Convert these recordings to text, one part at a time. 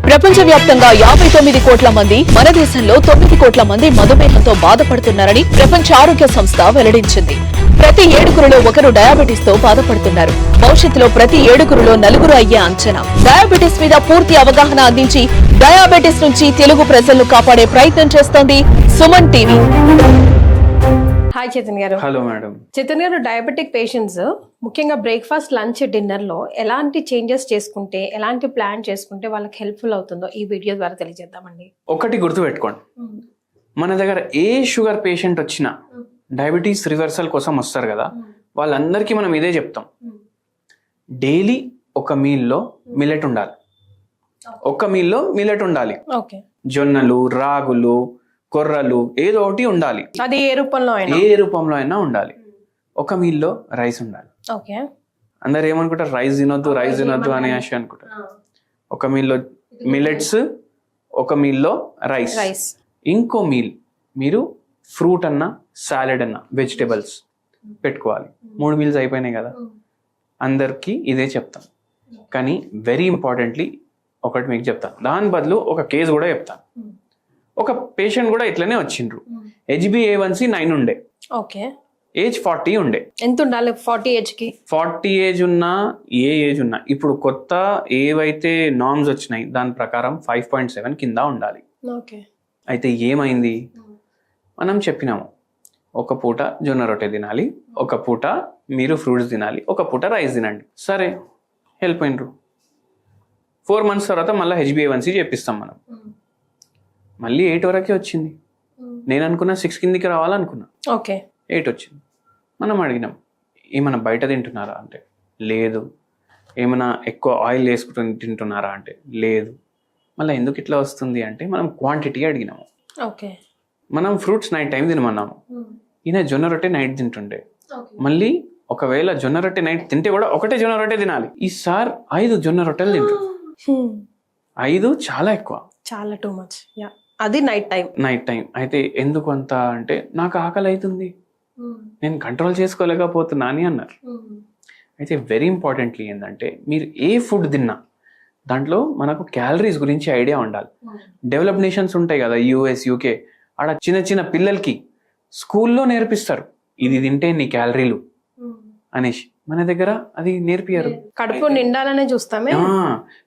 ప్రపంచవ్యాప్తంగా 59 కోట్ల మంది, మన దేశంలో 9 కోట్ల మంది మధుమేహంతో బాధపడుతున్నారని ప్రపంచ ఆరోగ్య సంస్థ వెల్లడించింది. ప్రతి 7గురిలో ఒకరు డయాబెటీస్ తో బాధపడుతున్నారు. భవిష్యత్తులో ప్రతి 7గురిలో 4 అయ్యే అంచనా. డయాబెటీస్ మీద పూర్తి అవగాహన అందించి డయాబెటీస్ నుంచి తెలుగు ప్రజలను కాపాడే ప్రయత్నం చేస్తోంది సుమన్ టీవీ. హాయ్ చైతన్య గారు. Hello madam. చైతన్య గారు, డయాబెటిక్ పేషెంట్స్ ముఖ్యంగా బ్రేక్ఫాస్ట్, లంచ్, డిన్నర్ లో ఎలాంటి చేంజెస్ చేసుకుంటే, ఎలాంటి ప్లాన్ చేసుకుంటే వాళ్ళకి హెల్ప్ఫుల్ అవుతుందో ఈ వీడియో ద్వారా తెలియజేద్దామండి. ఒకటి గుర్తుపెట్టుకోండి, మన దగ్గర ఏ షుగర్ పేషెంట్ వచ్చినా డయాబెటీస్ రివర్సల్ కోసం వస్తారు కదా, వాళ్ళందరికీ మనం ఇదే చెప్తాం. డైలీ ఒక మీల్లో మిల్లెట్ ఉండాలి. ఒక మీల్లో మిల్లెట్ ఉండాలి. ఓకే. జొన్నలు, రాగులు, కొర్రలు ఏదో ఒకటి ఉండాలి. అది ఏ రూపంలో అయినా ఉండాలి. ఒక మీల్లో రైస్ ఉండాలి. ఓకే. అందరు ఏమనుకుంటారు, రైస్ తినొద్దు అని ఆశ అనుకుంటారు. ఒక మీల్లో మిల్లెట్స్, ఒక మీల్లో రైస్. ఇంకో మీల్ మీరు ఫ్రూట్ అన్నా, సాలెడ్ అన్నా, వెజిటేబుల్స్ పెట్టుకోవాలి. 3 మీల్స్ అయిపోయినాయి కదా. అందరికీ ఇదే చెప్తాం. కానీ వెరీ ఇంపార్టెంట్లీ ఒకటి మీకు చెప్తాను, దాని బదులు ఒక కేసు కూడా చెప్తాను. ఒక పేషెంట్ కూడా ఇట్లనే వచ్చిండ్రు. HbA1c 9 ఉండే. ఓకే. ఏజ్ 40 ఉండే. ఎంత ఉండాలి 40 ఏజ్ కి? 40 ఏజ్ ఉన్నా, ఏ ఏజ్ ఉన్నా, ఇప్పుడు కొత్త ఏవైతే నార్మ్స్ వచ్చినాయి దాని ప్రకారం 5.7 కింద ఉండాలి. ఓకే. అయితే ఏమైంది, మనం చెప్పినాము ఒక పూట జొన్న రొట్టె తినాలి, ఒక పూట మీరు ఫ్రూట్స్ తినాలి, ఒక పూట రైస్ తినండి. సరే, హెల్ప్ అయినరు. 4 months తర్వాత మళ్ళీ HbA1c చెప్పిస్తాం మనం. మళ్ళీ 8 వరకే వచ్చింది. నేను అనుకున్నా 6 కిందికి రావాలనుకున్నా. ఓకే. 8 వచ్చింది. మనం అడిగినాం, ఏమైనా బయట తింటున్నారా అంటే లేదు. ఏమైనా ఎక్కువ ఆయిల్ వేసుకుని తింటున్నారా అంటే లేదు. మళ్ళీ ఎందుకు ఇట్లా వస్తుంది అంటే మనం క్వాంటిటీ అడిగినాము. ఓకే. మనం ఫ్రూట్స్ నైట్ టైం తినమన్నాము. ఈయన జొన్న రొట్టె నైట్ తింటుండే. మళ్ళీ ఒకవేళ జొన్న రొట్టె నైట్ తింటే కూడా ఒకటే జొన్న రొట్టె తినాలి. ఈ సార్ 5 జొన్న రొట్టెలు తింటారు. 5 చాలా ఎక్కువ, చాలా టూ మచ్. అది నైట్ టైం. అయితే ఎందుకు అంత అంటే నాకు ఆకలి అవుతుంది, నేను కంట్రోల్ చేసుకోలేకపోతున్నా అని అన్నారు. అయితే వెరీ ఇంపార్టెంట్లీ ఏంటంటే మీరు ఏ ఫుడ్ తిన్నా దాంట్లో మనకు క్యాలరీస్ గురించి ఐడియా ఉండాలి. డెవలప్ నేషన్స్ ఉంటాయి కదా, US, UK, ఆడ చిన్న చిన్న పిల్లలకి స్కూల్లో నేర్పిస్తారు ఇది తింటే నీ క్యాలరీలు అనేసి. మన దగ్గర అది నేర్పియారు. కడుపు నిండాలనే చూస్తామే.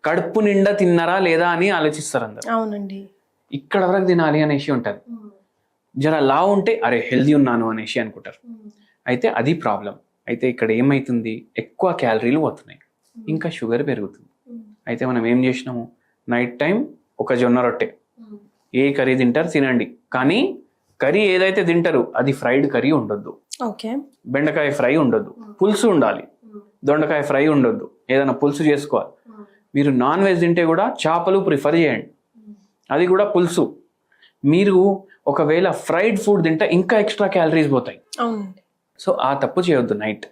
కడుపు నిండా తిన్నారా లేదా అని ఆలోచిస్తారు అందరు. అవునండి. ఇక్కడ వరకు తినాలి అనేసి ఉంటుంది. జర లా ఉంటే అరే హెల్దీ ఉన్నాను అనేసి అనుకుంటారు. అయితే అది ప్రాబ్లం. అయితే ఇక్కడ ఏమైతుంది, ఎక్కువ క్యాలరీలు పోతున్నాయి, ఇంకా షుగర్ పెరుగుతుంది. అయితే మనం ఏం చేసినాము, నైట్ టైం ఒక జొన్న రొట్టె, ఏ కర్రీ తింటారు తినండి, కానీ కర్రీ ఏదైతే తింటారు అది ఫ్రైడ్ కర్రీ ఉండొద్దు. ఓకే. బెండకాయ ఫ్రై ఉండొద్దు, పులుసు ఉండాలి. దొండకాయ ఫ్రై ఉండొద్దు, ఏదైనా పులుసు చేసుకోవాలి. మీరు నాన్ వెజ్ తింటే కూడా చేపలు ప్రిఫర్ చేయండి, అది కూడా పులుసు. మీరు ఒకవేళ ఫ్రైడ్ ఫుడ్ తింటే ఇంకా ఎక్స్ట్రా క్యాలరీస్ పోతాయి. సో ఆ తప్పు చేయొద్దు నైట్.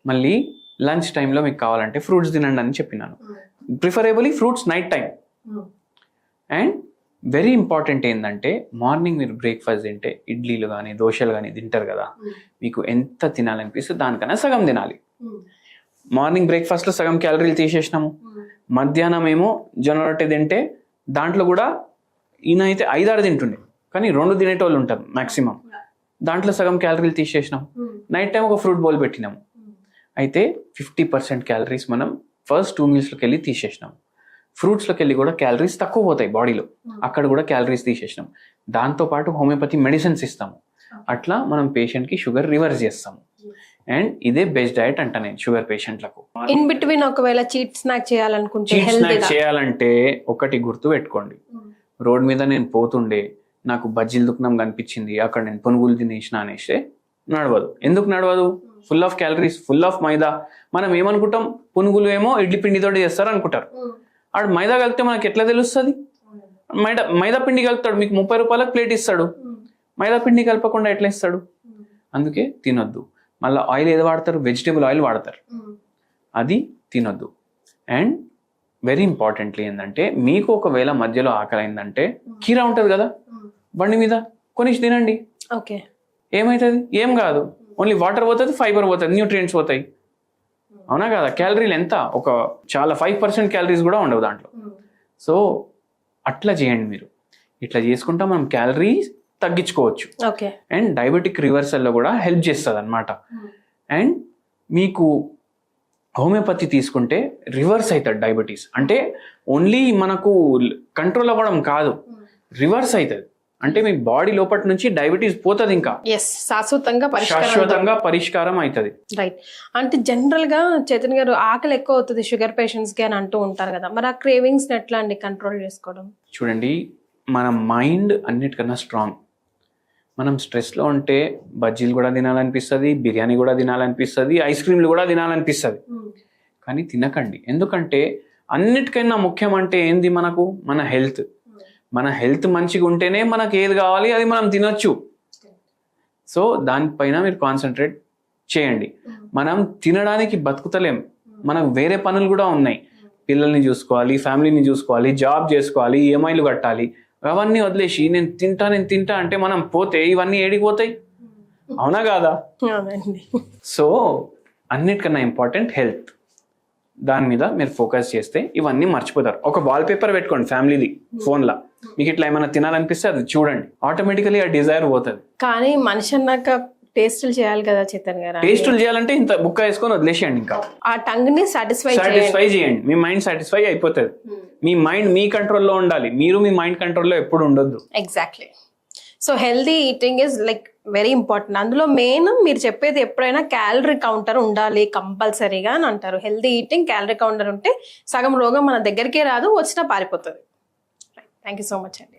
మళ్ళీ లంచ్ టైంలో మీకు కావాలంటే ఫ్రూట్స్ తినండి అని చెప్పినాను. Preferably fruits night time. And very important ఏంటంటే మార్నింగ్ మీరు బ్రేక్ఫాస్ట్ తింటే ఇడ్లీలు కానీ దోశలు కానీ తింటారు కదా, మీకు ఎంత తినాలనిపిస్తే దానికన్నా సగం తినాలి. మార్నింగ్ బ్రేక్ఫాస్ట్లో సగం క్యాలరీలు తీసేసినాము. మధ్యాహ్నం ఏమో జొన్న రొట్టె తింటే దాంట్లో కూడా ఈయన అయితే 5-6 తింటుండే, కానీ 2 తినేటోళ్ళు ఉంటారు మ్యాక్సిమం. దాంట్లో సగం క్యాలరీలు తీసేసినాం. నైట్ టైం ఒక ఫ్రూట్ బౌల్ పెట్టినాము. అయితే 50% క్యాలరీస్ మనం ఫస్ట్ 2 మీల్స్లోకి వెళ్ళి తీసేసినాం. ఫ్రూట్స్లోకి వెళ్ళి కూడా క్యాలరీస్ తక్కువ పోతాయి బాడీలో, అక్కడ కూడా క్యాలరీస్ తీసేసినాం. దాంతోపాటు హోమియోపతి మెడిసిన్స్ ఇస్తాము. అట్లా మనం పేషెంట్కి షుగర్ రివర్స్ చేస్తాము. అండ్ ఇదే బెస్ట్ డయట్ అంట నేను షుగర్ పేషెంట్లకు. ఇన్ బిట్వీన్ ఒకవేళ చీట్ స్నాక్ చేయాలంటే ఒకటి గుర్తు పెట్టుకోండి, రోడ్ మీద నేను పోతుండే నాకు బజ్జీలు దుకాణం కనిపించింది, అక్కడ నేను పునుగులు తినేసిన అనేసి నడవదు. ఎందుకు నడవదు, full of calories, full of maida. మనం ఏమనుకుంటాం, పునుగులు ఏమో ఇడ్లీ పిండితో చేస్తారు అనుకుంటారు. ఆడు మైదా కలిపితే మనకి ఎట్లా తెలుస్తుంది? మైదా పిండి కలుపుతాడు, మీకు 30 రూపాయలకు ప్లేట్ ఇస్తాడు. మైదా పిండి కలపకుండా ఎట్లా ఇస్తాడు? అందుకే తినొద్దు. మళ్ళీ ఆయిల్ ఏది వాడతారు, వెజిటేబుల్ ఆయిల్ వాడతారు, అది తినొద్దు. అండ్ వెరీ ఇంపార్టెంట్లీ ఏంటంటే మీకు ఒకవేళ మధ్యలో ఆకలి అయిందంటే కీరా ఉంటుంది కదా బండి మీద, కొనిసి తినండి. ఓకే. ఏమవుతుంది? ఏం కాదు, ఓన్లీ వాటర్ పోతుంది, ఫైబర్ పోతుంది, న్యూట్రియంట్స్ పోతాయి. అవునా కదా? క్యాలరీలు ఎంత, ఒక చాలా 5% క్యాలరీస్ కూడా ఉండవు దాంట్లో. సో అట్లా చేయండి మీరు. ఇట్లా చేసుకుంటా మనం క్యాలరీస్ తగ్గించుకోవచ్చు. ఓకే. అండ్ డయాబెటిక్ రివర్సల్లో కూడా హెల్ప్ చేస్తుంది అనమాట. అండ్ మీకు హోమియోపతి తీసుకుంటే రివర్స్ అవుతుంది డయాబెటీస్. అంటే ఓన్లీ మనకు కంట్రోల్ అవ్వడం కాదు, రివర్స్ అవుతుంది. అంటే మీ బాడీ లోపటి నుంచి డయాబెటీస్ పోతుంది, ఇంకా శాశ్వతంగా పరిష్కారం అవుతుంది. రైట్. అంటే జనరల్ గా చైతన్య గారు ఆకలి ఎక్కువ అవుతుంది షుగర్ పేషెంట్స్ కి అని అంటూ ఉంటారు కదా, మరి ఆ క్రేవింగ్స్ ఎట్లా అండి కంట్రోల్ చేసుకోవడం? చూడండి, మన మైండ్ అన్నిటికన్నా స్ట్రాంగ్. మనం స్ట్రెస్లో ఉంటే బజ్జీలు కూడా తినాలనిపిస్తుంది, బిర్యానీ కూడా తినాలనిపిస్తుంది, ఐస్ క్రీమ్లు కూడా తినాలనిపిస్తుంది. కానీ తినకండి. ఎందుకంటే అన్నిటికైనా ముఖ్యం అంటే ఏంది మనకు? మన హెల్త్. మన హెల్త్ మంచిగా ఉంటేనే మనకు ఏది కావాలి అది మనం తినొచ్చు. సో దానిపైన మీరు కాన్సన్ట్రేట్ చేయండి. మనం తినడానికి బతుకుతలేం, మనకు వేరే పనులు కూడా ఉన్నాయి. పిల్లల్ని చూసుకోవాలి, ఫ్యామిలీని చూసుకోవాలి, జాబ్ చేసుకోవాలి, ఈఎంఐలు కట్టాలి. అవన్నీ వదిలేసి నేను తింటా అంటే మనం పోతే ఇవన్నీ ఏడిపోతాయి, అవునా కాదా? సో అన్నిటికన్నా ఇంపార్టెంట్ హెల్త్. దాని మీద మీరు ఫోకస్ చేస్తే ఇవన్నీ మర్చిపోతారు. ఒక వాల్ పేపర్ పెట్టుకోండి ఫ్యామిలీది ఫోన్లో. మీకు ఇట్లా ఏమైనా తినాలనిపిస్తే అది చూడండి, ఆటోమేటికలీ ఆ డిజైర్ పోతుంది. కానీ మనిషి అన్నాక టేస్టులు చేయాలి కదా చైతన్య గారు. టేస్టులు చేయాలంటే ఇంత బుక్క వేసుకొని వదిలేసేయండి. ఇంకా ఆ టంగ్ ని సాటిస్ఫై చేయండి. మీ మైండ్ సాటిస్ఫై అయిపోతుంది. మీ మైండ్ మీ కంట్రోల్లో ఉండాలి, మీరు మీ మైండ్ కంట్రోల్లో ఎప్పుడు ఉండొద్దు. Exactly. So healthy eating is like very important. అందులో మెయిన్ మీరు చెప్పేది ఎప్పుడైనా క్యాలరీ కౌంటర్ ఉండాలి కంపల్సరీగా అని అంటారు. హెల్దీ ఈటింగ్, క్యాలరీ కౌంటర్ ఉంటే సగం రోగం మన దగ్గరికే రాదు, వచ్చినా పారిపోతుంది. థ్యాంక్ యూ సో మచ్ అండి.